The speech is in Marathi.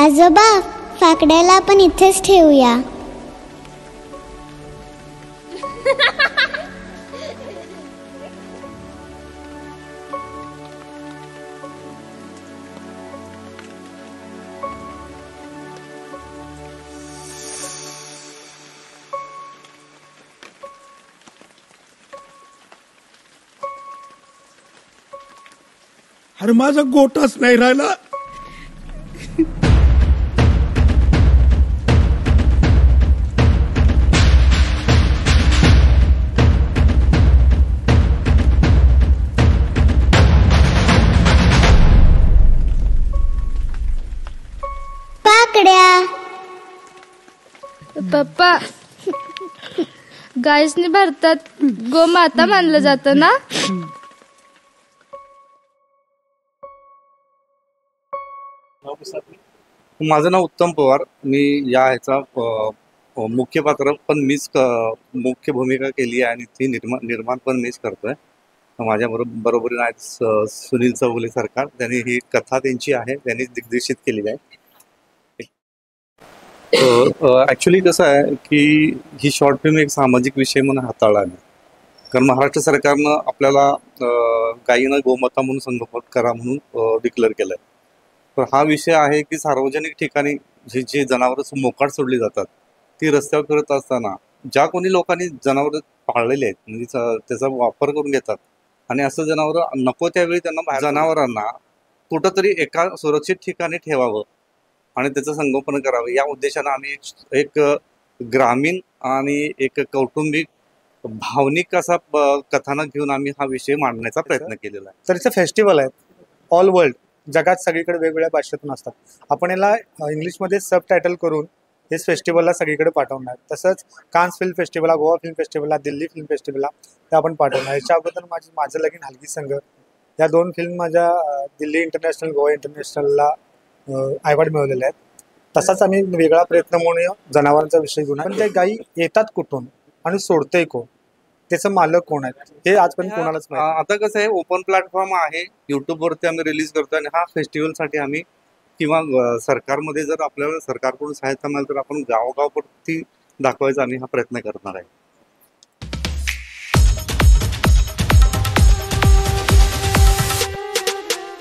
आजोबा, फाकड्याला आपण इथेच ठेवूया. अरे माझा गोटाच नाही राहिला. पाकड्या, पप्पा, गायसनी भारतात गोमाता मानलं जातं ना. माझं नाव उत्तम पवार. मी या ह्याचा मुख्य पात्र पण मीच मुख्य भूमिका केली आहे आणि ती निर्माण पण मीच करतोय. माझ्या बरोबरीने आहेत सुनील चौगुले सरकार. त्यांनी ही कथा त्यांची आहे, त्यांनी दिग्दर्शित केलेली आहे. ॲक्च्युली कसं आहे की ही शॉर्ट फिल्म एक सामाजिक विषय म्हणून हाताळला आहे. कारण महाराष्ट्र सरकारनं आपल्याला गायीनं गोमाता म्हणून संगोपन करा म्हणून डिक्लेअर केलं आहे. तर हा विषय आहे की सार्वजनिक ठिकाणी जे जनावरं मोकाट सोडली जातात ती रस्त्यावर फिरत असताना ज्या कोणी लोकांनी जनावरं पाळलेली आहेत म्हणजे त्याचा वापर करून घेतात आणि असं जनावरं नको त्यावेळी त्यांना जनावरांना कुठंतरी एका सुरक्षित ठिकाणी ठेवावं आणि त्याचं संगोपन करावं या उद्देशानं आम्ही एक ग्रामीण आणि एक कौटुंबिक भावनिक असा कथानक घेऊन आम्ही हा विषय मांडण्याचा प्रयत्न केलेला आहे. तर इथं फेस्टिवल आहे ऑल वर्ल्ड, जगात सगळीकडे वेगवेगळ्या भाषेतून असतात. आपण याला इंग्लिशमध्ये सब टायटल करून हेच फेस्टिवलला सगळीकडे पाठवणार. तसंच कान्स फिल्म फेस्टिवलला, गोवा फिल्म फेस्टिवलला, दिल्ली फिल्म फेस्टिवलला ते आपण पाठवणार. याच्या अगोदर माझं लगीन हलगी संघ या 2 फिल्म माझ्या दिल्ली इंटरनॅशनल, गोवा इंटरनॅशनलला अवॉर्ड मिळवलेले आहेत. तसाच आम्ही वेगळा प्रयत्न म्हणून जनावरांचा विषय घेऊन, पण ते गायी येतात कुठून आणि सोडतंय कोण, त्याचं मालक कोण आहे हे आजपर्यंत कोणालाच नाही. आता कसं आहे, ओपन प्लॅटफॉर्म आहे, युट्यूबवरती आम्ही रिलीज करतो आणि हा फेस्टिवलसाठी आम्ही किंवा सरकारमध्ये जर आपल्याला सरकारकडून सहायता मिळाली तर आपण गावोगाववरती दाखवायचा आम्ही हा प्रयत्न करणार आहे.